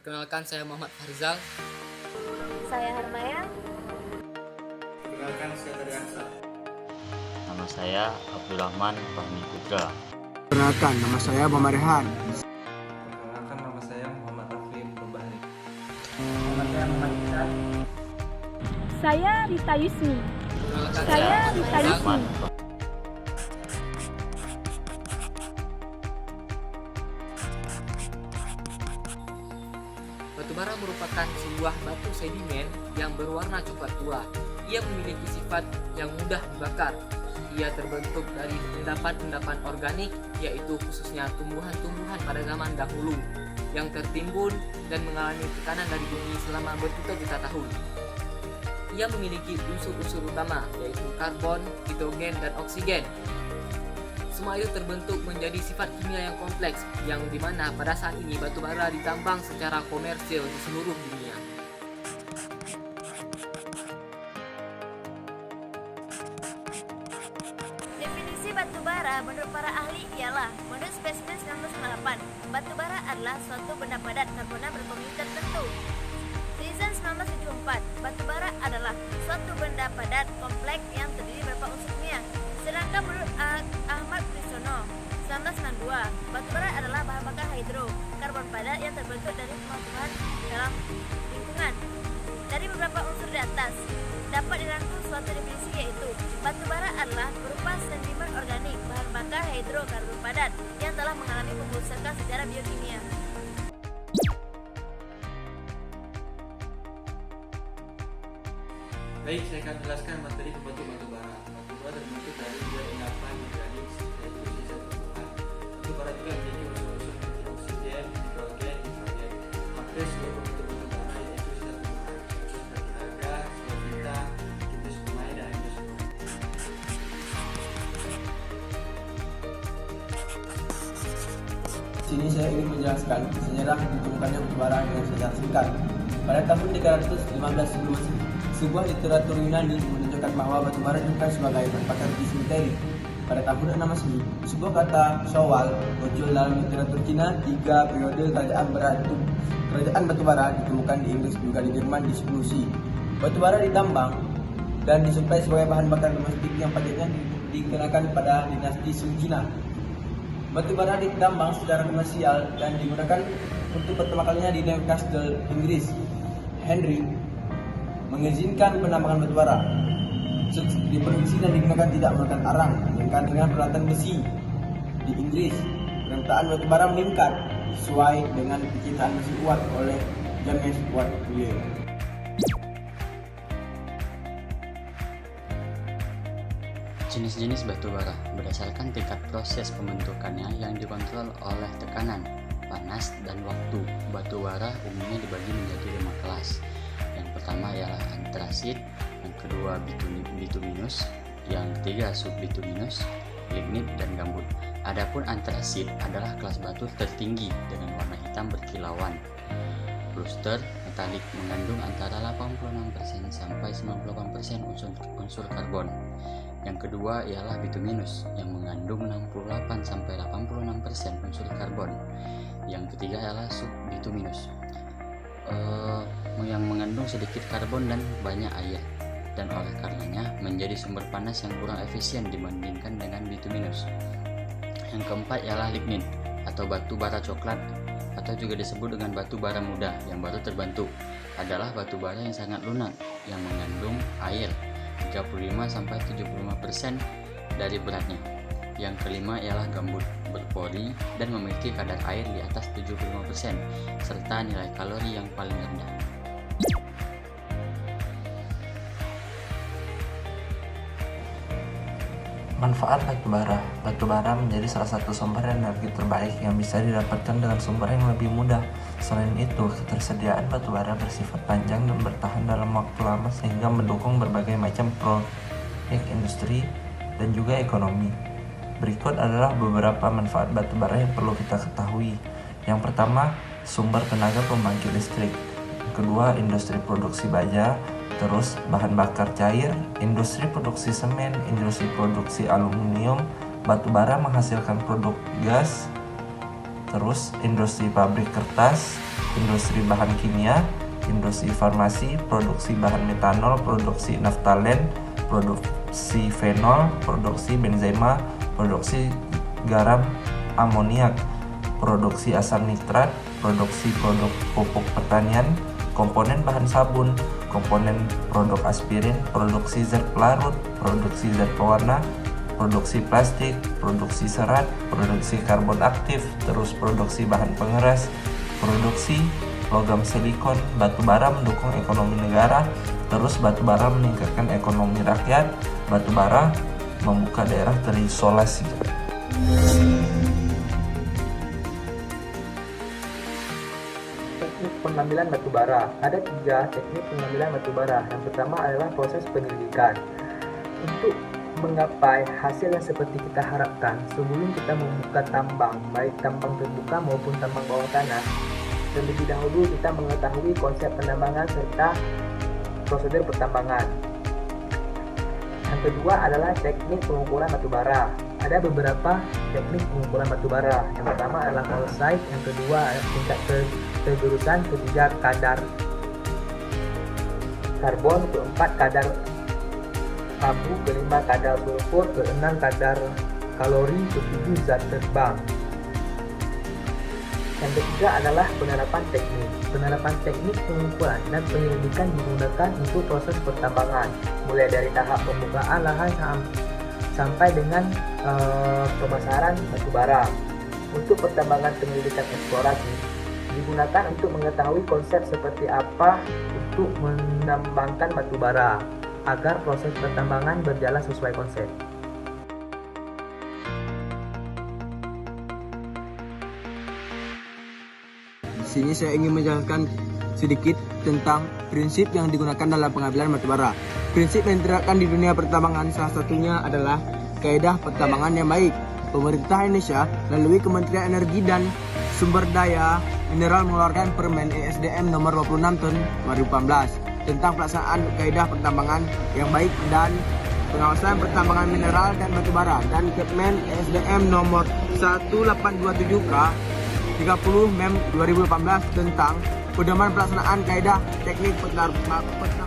Perkenalkan, saya Muhammad Farizal. Saya Harmaya. Perkenalkan, saya Tariansa. Nama saya Abdurrahman Fahmi Putra. Perkenalkan, nama saya Muhammad Rehan. Perkenalkan, nama saya Muhammad Afif Berbahri. Nama saya Muhammad Isan. Saya Rita Yusmi. Perkenalkan, Saya Rita Farizal. Yusmi. Batu bara merupakan sebuah batu sedimen yang berwarna coklat tua. Ia memiliki sifat yang mudah dibakar. Ia terbentuk dari endapan-endapan organik, yaitu khususnya tumbuhan-tumbuhan pada zaman dahulu yang tertimbun dan mengalami tekanan dari bumi selama berjuta-juta tahun. Ia memiliki unsur-unsur utama, yaitu karbon, hidrogen, dan oksigen. Semua itu terbentuk menjadi sifat kimia yang kompleks, yang dimana pada saat ini batu bara ditambang secara komersil di seluruh dunia. Definisi batu bara menurut para ahli ialah, menurut spesimen 1998, batu bara adalah suatu benda padat karbona berkomuni tertentu. Season 1974, batu bara adalah suatu benda padat kompleks yang terdiri beberapa unsur kimia. Sedangkan menurut Ahmad Prisono 1992, batu bara adalah bahan bakar hidrokarbon padat yang terbentuk dari tumbuhan dalam lingkungan. Dari beberapa unsur di atas, dapat dirangkum suatu definisi, yaitu batu bara adalah berupa sedimen organik bahan bakar hidrokarbon padat yang telah mengalami pembusukan secara biokimia. Baik, saya akan jelaskan materi pembentuk batu bara. Batu bara terbentuk dari dua endapan organik, yaitu sisa tumbuhan. Batu bara juga menjadi unsur-unsur seperti oksigen, hidrogen, nitrogen. Hampir seluruh pembentuk batu bara yaitu sisa tumbuhan, seperti alga, sofita, kitus pemain, dan endosperm. Sini saya ingin menjelaskan sejarah ditemukannya batu bara dengan sejarah singkat. Pada tahun 315 sebelum Masehi, sebuah literatur Yunani menunjukkan bahwa batu bara ditemukan sebagai bahan bakar di Sumatera. Pada tahun 6 Masehi, sebuah kata Syawal muncul dalam literatur Cina. 3 periode kerajaan batu bara ditemukan di Inggris juga di Jerman di Selusi. Batu bara ditambang dan disuplai sebagai bahan bakar domestik yang patutnya dikenakan pada dinasti Sung Cina. Batu bara ditambang secara komersial dan digunakan untuk pertama kalinya di Newcastle, Inggris. Henry mengizinkan penambangan batu bara. Diproduksi dan digunakan tidak menggunakan arang, melainkan dengan peralatan besi. Di Inggris, penataan batu bara meningkat sesuai dengan penciptaan besi kuat oleh James Watt Wheeler. Jenis-jenis batu bara berdasarkan tingkat proses pembentukannya yang dikontrol oleh tekanan, panas, dan waktu. Batu bara umumnya dibagi menjadi 5 kelas. Yang pertama ialah antrasit, yang kedua bituminus, yang ketiga subbituminus, lignit, dan gambut. Adapun antrasit adalah kelas batu tertinggi dengan warna hitam berkilauan. Bluster metalik mengandung antara 86% sampai 98% unsur karbon. Yang kedua ialah bituminus yang mengandung 68 sampai 86% unsur karbon. Yang ketiga ialah subbituminus yang mengandung sedikit karbon dan banyak air, dan oleh karenanya menjadi sumber panas yang kurang efisien dibandingkan dengan bituminus. Yang keempat ialah lignit atau batu bara coklat, atau juga disebut dengan batu bara muda yang baru terbentuk. Adalah batu bara yang sangat lunak yang mengandung air 35-75% dari beratnya. Yang kelima ialah gambut, berpori dan memiliki kadar air di atas 75% serta nilai kalori yang paling rendah. Manfaat batu bara. Batu bara menjadi salah satu sumber energi terbaik yang bisa didapatkan dengan sumber yang lebih mudah. Selain itu, ketersediaan batu bara bersifat panjang dan bertahan dalam waktu lama sehingga mendukung berbagai macam proyek industri dan juga ekonomi. Berikut adalah beberapa manfaat batu bara yang perlu kita ketahui. Yang pertama, sumber tenaga pembangkit listrik. Yang kedua, industri produksi baja. Terus bahan bakar cair, industri produksi semen, industri produksi aluminium, batu bara menghasilkan produk gas, terus industri pabrik kertas, industri bahan kimia, industri farmasi, produksi bahan metanol, produksi naftalen, produksi fenol, produksi benzema, produksi garam amoniak, produksi asam nitrat, produksi produk pupuk pertanian, komponen bahan sabun, komponen produk aspirin, produksi zat pelarut, produksi zat pewarna, produksi plastik, produksi serat, produksi karbon aktif, terus produksi bahan pengeras, produksi logam silikon. Batu bara mendukung ekonomi negara, terus batu bara meningkatkan ekonomi rakyat. Batu bara membuka daerah terisolasi. Teknik pengambilan batu bara. Ada 3 teknik pengambilan batu bara. Yang pertama adalah proses penyelidikan. Untuk menggapai hasil yang seperti kita harapkan, sebelum kita membuka tambang, baik tambang terbuka maupun tambang bawah tanah, terlebih dahulu kita mengetahui konsep penambangan serta prosedur pertambangan. Yang kedua adalah teknik pengumpulan batu bara. Ada beberapa teknik pengumpulan batu bara. Yang pertama adalah calcite, yang kedua tingkat kegerusan, ketiga kadar karbon, keempat kadar abu, kelima kadar sulfur, keenam kadar kalori, ketujuh zat terbang. Yang ketiga adalah penerapan teknik. Penerapan teknik pengumpulan dan penyelidikan digunakan untuk proses pertambangan, mulai dari tahap pembukaan lahan sampai dengan pemasaran batu bara. Untuk pertambangan penyelidikan eksplorasi digunakan untuk mengetahui konsep seperti apa untuk menambangkan batu bara agar proses pertambangan berjalan sesuai konsep. Di sini saya ingin menjelaskan sedikit tentang prinsip yang digunakan dalam pengambilan batu bara. Prinsip yang diterapkan di dunia pertambangan salah satunya adalah kaedah pertambangan yang baik. Pemerintah Indonesia melalui Kementerian Energi dan Sumber Daya Mineral mengeluarkan Permen ESDM nomor 26 tahun 2018 tentang pelaksanaan kaedah pertambangan yang baik dan pengawasan pertambangan mineral dan batu bara, dan Kepmen ESDM nomor 1827K 30 Mem 2018 tentang pedoman pelaksanaan kaedah teknik pertambangan yang baik.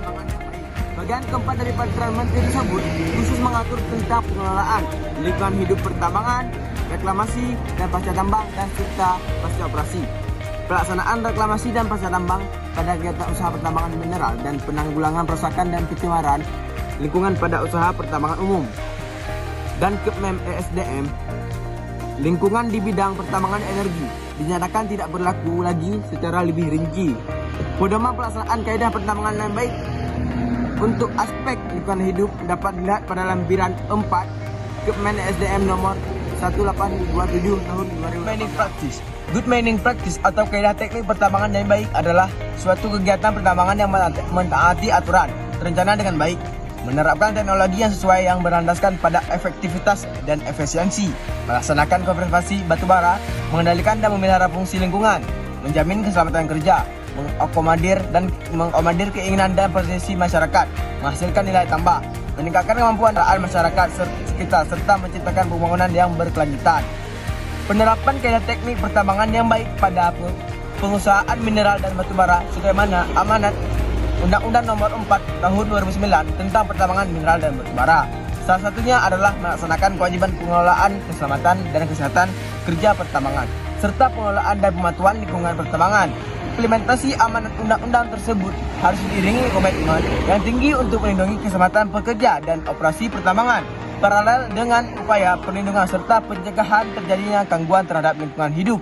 Bagian keempat dari peraturan menteri tersebut khusus mengatur tentang pengelolaan lingkungan hidup pertambangan, reklamasi dan pasca tambang, dan serta pasca operasi. Pelaksanaan reklamasi dan pasca tambang pada kegiatan usaha pertambangan mineral dan penanggulangan perusakan dan pencemaran lingkungan pada usaha pertambangan umum. Dan Kepmen ESDM lingkungan di bidang pertambangan energi dinyatakan tidak berlaku lagi secara lebih rinci. Pedoman pelaksanaan kaedah pertambangan yang baik untuk aspek lingkungan hidup dapat dilihat pada lampiran 4 Kepmen ESDM nomor 1827 tahun 2018. Good mining practice atau kaedah teknik pertambangan yang baik adalah suatu kegiatan pertambangan yang mentaati aturan, terencana dengan baik, menerapkan teknologi yang sesuai yang berlandaskan pada efektivitas dan efisiensi, melaksanakan konservasi batu bara, mengendalikan dan memelihara fungsi lingkungan, menjamin keselamatan kerja, mengakomodir keinginan dan potensi masyarakat, menghasilkan nilai tambah, meningkatkan kemampuan masyarakat sekitar, serta menciptakan pembangunan yang berkelanjutan. Penerapan kaedah teknik pertambangan yang baik pada pengusahaan mineral dan batu bara sebagaimana amanat Undang-Undang Nomor 4 Tahun 2009 tentang pertambangan mineral dan batu bara. Salah satunya adalah melaksanakan kewajiban pengelolaan keselamatan dan kesehatan kerja pertambangan, serta pengelolaan dan pematuhan lingkungan pertambangan. Implementasi amanat undang-undang tersebut harus diiringi komitmen yang tinggi untuk melindungi keselamatan pekerja dan operasi pertambangan, paralel dengan upaya perlindungan serta pencegahan terjadinya gangguan terhadap lingkungan hidup.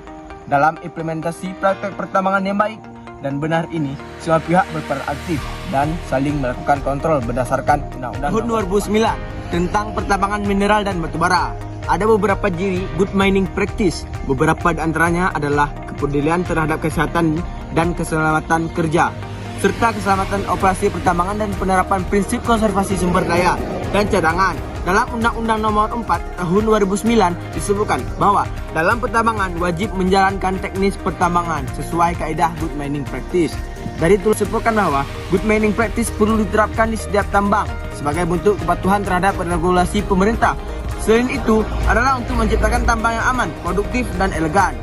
Dalam implementasi praktek pertambangan yang baik dan benar ini, semua pihak berperan aktif dan saling melakukan kontrol berdasarkan Undang-Undang Tahun 2009 tentang pertambangan mineral dan batu bara. Ada beberapa ciri good mining practice. Beberapa di antaranya adalah kepedulian terhadap kesehatan dan keselamatan kerja, serta keselamatan operasi pertambangan dan penerapan prinsip konservasi sumber daya dan cadangan. Dalam Undang-Undang Nomor 4 Tahun 2009 disebutkan bahwa dalam pertambangan wajib menjalankan teknis pertambangan sesuai kaedah good mining practice. Dari itu disebutkan bahwa good mining practice perlu diterapkan di setiap tambang sebagai bentuk kepatuhan terhadap regulasi pemerintah. Selain itu adalah untuk menciptakan tambang yang aman, produktif, dan elegan.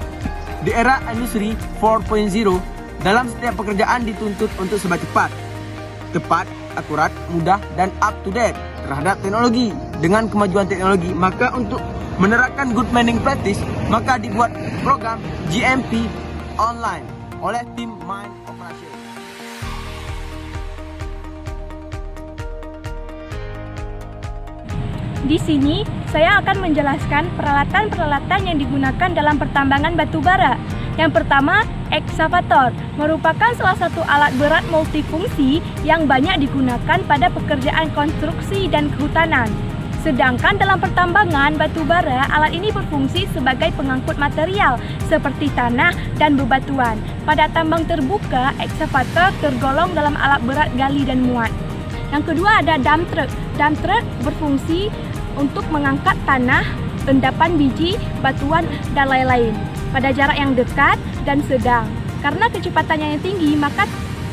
Di era industri 4.0, Dalam setiap pekerjaan dituntut untuk serba cepat, akurat, mudah, dan up to date terhadap teknologi. Dengan kemajuan teknologi, maka untuk menerapkan good managing practice, maka dibuat program GMP online oleh tim Mind Operation. Di sini, saya akan menjelaskan peralatan-peralatan yang digunakan dalam pertambangan batu bara. Yang pertama, ekskavator merupakan salah satu alat berat multifungsi yang banyak digunakan pada pekerjaan konstruksi dan kehutanan. Sedangkan dalam pertambangan batu bara, alat ini berfungsi sebagai pengangkut material seperti tanah dan bebatuan. Pada tambang terbuka, ekskavator tergolong dalam alat berat gali dan muat. Yang kedua ada dump truck. Dump truck berfungsi untuk mengangkat tanah, endapan biji, batuan, dan lain-lain pada jarak yang dekat dan sedang. Karena kecepatannya yang tinggi, maka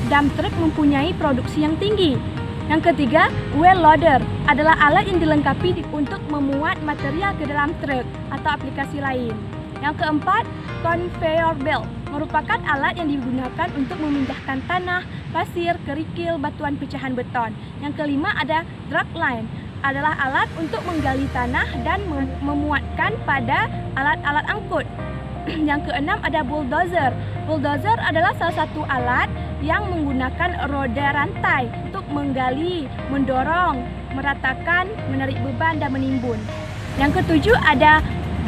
dump truck mempunyai produksi yang tinggi. Yang ketiga, wheel loader adalah alat yang dilengkapi untuk memuat material ke dalam truk atau aplikasi lain. Yang keempat, conveyor belt merupakan alat yang digunakan untuk memindahkan tanah, pasir, kerikil, batuan pecahan beton. Yang kelima ada drag line, adalah alat untuk menggali tanah dan memuatkan pada alat-alat angkut. Yang keenam ada bulldozer. Bulldozer adalah salah satu alat yang menggunakan roda rantai untuk menggali, mendorong, meratakan, menarik beban dan menimbun. Yang ketujuh ada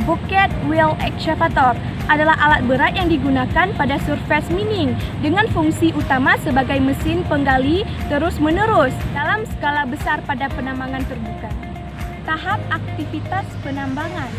bucket wheel excavator, adalah alat berat yang digunakan pada surface mining dengan fungsi utama sebagai mesin penggali terus-menerus dalam skala besar pada penambangan terbuka. Tahap aktivitas penambangan.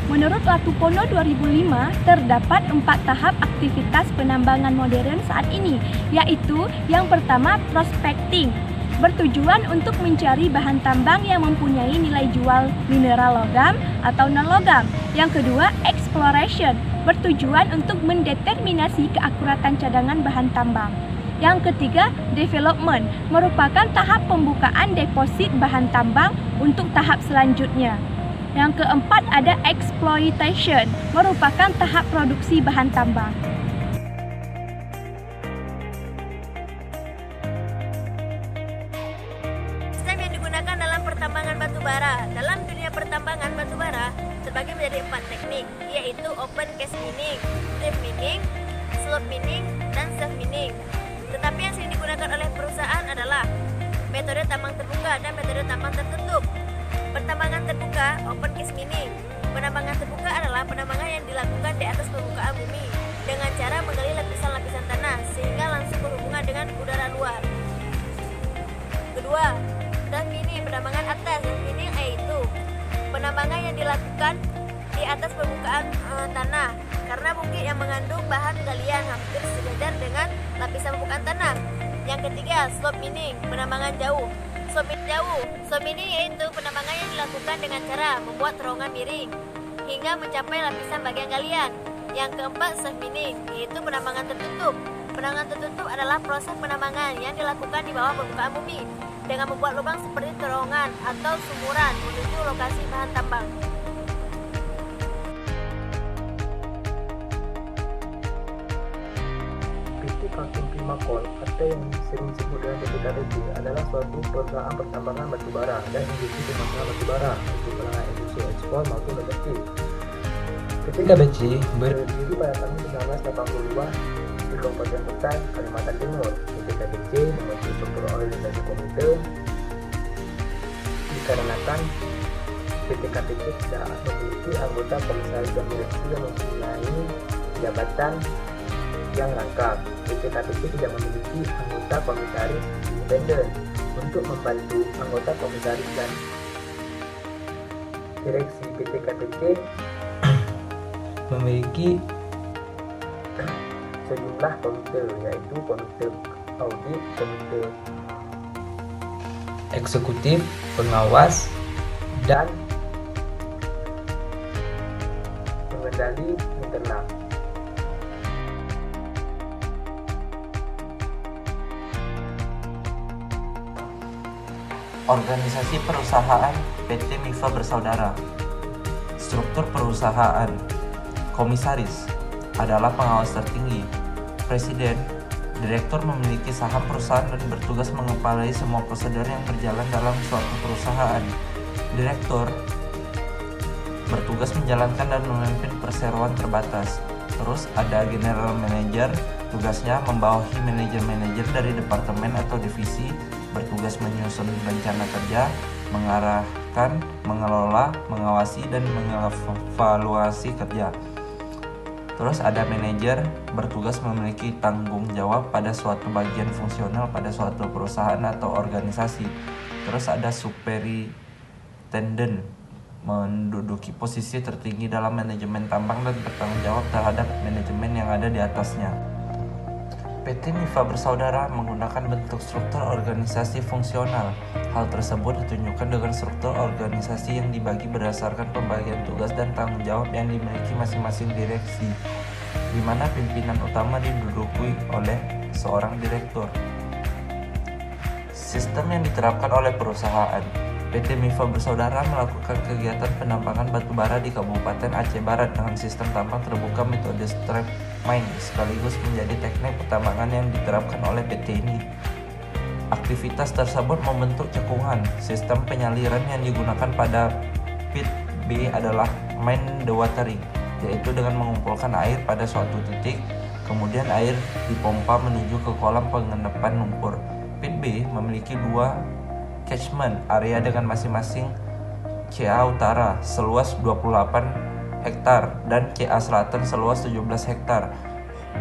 Menurut Latupono 2005, terdapat 4 tahap aktivitas penambangan modern saat ini, yaitu yang pertama prospecting, bertujuan untuk mencari bahan tambang yang mempunyai nilai jual mineral logam atau non-logam. Yang kedua, exploration, bertujuan untuk mendeterminasi keakuratan cadangan bahan tambang. Yang ketiga, development, merupakan tahap pembukaan deposit bahan tambang untuk tahap selanjutnya. Yang keempat ada exploitation, merupakan tahap produksi bahan tambang. Sistem yang digunakan dalam pertambangan batu bara. Dalam dunia pertambangan batu bara terbagi menjadi 4 teknik, yaitu open cast mining, deep mining, slope mining, dan self mining. Tetapi yang sering digunakan oleh perusahaan adalah metode tambang terbuka dan metode tambang tertutup. Pertambangan terbuka, open cast mining. Penambangan terbuka adalah penambangan yang dilakukan di atas permukaan bumi dengan cara menggali lapisan-lapisan tanah sehingga langsung berhubungan dengan udara luar. Kedua, self mining, penambangan atas. Self mining yaitu penambangan yang dilakukan di atas permukaan tanah karena bukit yang mengandung bahan galian hampir sejajar dengan lapisan permukaan tanah. Yang ketiga, slope mining, penambangan jauh. Slope mining yaitu penambangan yang dilakukan dengan cara membuat terowongan miring hingga mencapai lapisan bagian galian. Yang keempat, self mining, yaitu penambangan tertutup. Penambangan tertutup adalah proses penambangan yang dilakukan di bawah permukaan bumi dengan membuat lubang seperti terowongan atau sumuran menuju lokasi bahan tambang. PT Kaltim Primakol atau yang sering disebut dengan PT KTP adalah suatu perusahaan pertambangan batu bara dan industri pemasangan batu bara untuk kalangan industri ekspor maupun domestik. PT KBC berdiri pada tahun 1982 di Kabupaten Kutai, Kalimantan Timur. PT KBC membentuk struktur organisasi komite dikarenakan PT KBC tidak memiliki anggota komisaris dan direksi yang mempunyai jabatan yang lengkap. PT KTP tidak memiliki anggota komisaris independen untuk membantu anggota komisaris dan direksi. PT KTP memiliki sejumlah komite, yaitu komite audit, komite eksekutif, pengawas, dan pengendali internal. Organisasi perusahaan PT Mifa Bersaudara. Struktur perusahaan. Komisaris adalah pengawas tertinggi. Presiden, direktur memiliki saham perusahaan dan bertugas mengepalai semua prosedur yang berjalan dalam suatu perusahaan. Direktur bertugas menjalankan dan memimpin perseroan terbatas. Terus ada general manager, tugasnya membawahi manajer-manajer dari departemen atau divisi, bertugas menyusun rencana kerja, mengarahkan, mengelola, mengawasi, dan mengevaluasi kerja. Terus ada manajer, bertugas memiliki tanggung jawab pada suatu bagian fungsional pada suatu perusahaan atau organisasi. Terus ada superintendent, menduduki posisi tertinggi dalam manajemen tambang dan bertanggung jawab terhadap manajemen yang ada di atasnya. PT Mifa Bersaudara menggunakan bentuk struktur organisasi fungsional. Hal tersebut ditunjukkan dengan struktur organisasi yang dibagi berdasarkan pembagian tugas dan tanggung jawab yang dimiliki masing-masing direksi, di mana pimpinan utama diduduki oleh seorang direktur. Sistem yang diterapkan oleh perusahaan. PT Mifa Bersaudara melakukan kegiatan penambangan batubara di Kabupaten Aceh Barat dengan sistem tambang terbuka metode strip mine sekaligus menjadi teknik pertambangan yang diterapkan oleh PT ini. Aktivitas tersebut membentuk cekungan. Sistem penyaliran yang digunakan pada pit B adalah mine dewatering, yaitu dengan mengumpulkan air pada suatu titik, kemudian air dipompa menuju ke kolam pengendapan lumpur. Pit B memiliki dua catchment area dengan masing-masing CA Utara seluas 28 hektar dan CA Selatan seluas 17 hektar.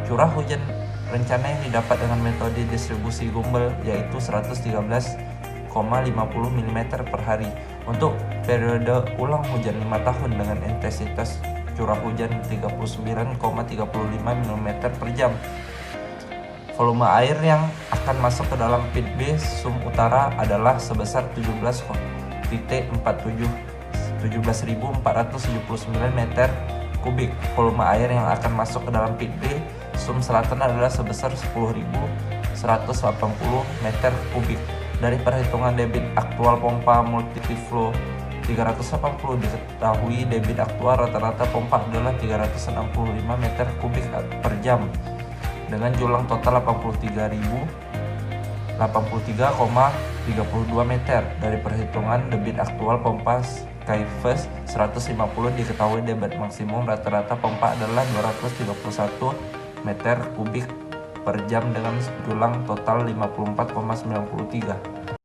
Curah hujan rencana yang didapat dengan metode distribusi Gumbel yaitu 113,50 mm per hari untuk periode ulang hujan 5 tahun dengan intensitas curah hujan 39,35 mm per jam. Volume air yang akan masuk ke dalam pit B sum utara adalah sebesar 17,47 17.479 meter kubik. Volume air yang akan masuk ke dalam pit B sum selatan adalah sebesar 10.180 meter kubik. Dari perhitungan debit aktual pompa multiflow 380 diketahui debit aktual rata-rata pompa adalah 365 meter kubik per jam dengan julang total 83,32 meter. Dari perhitungan debit aktual pompa Skyfest 150 diketahui debit maksimum rata-rata pompa adalah 231 meter kubik per jam dengan julang total 54,93.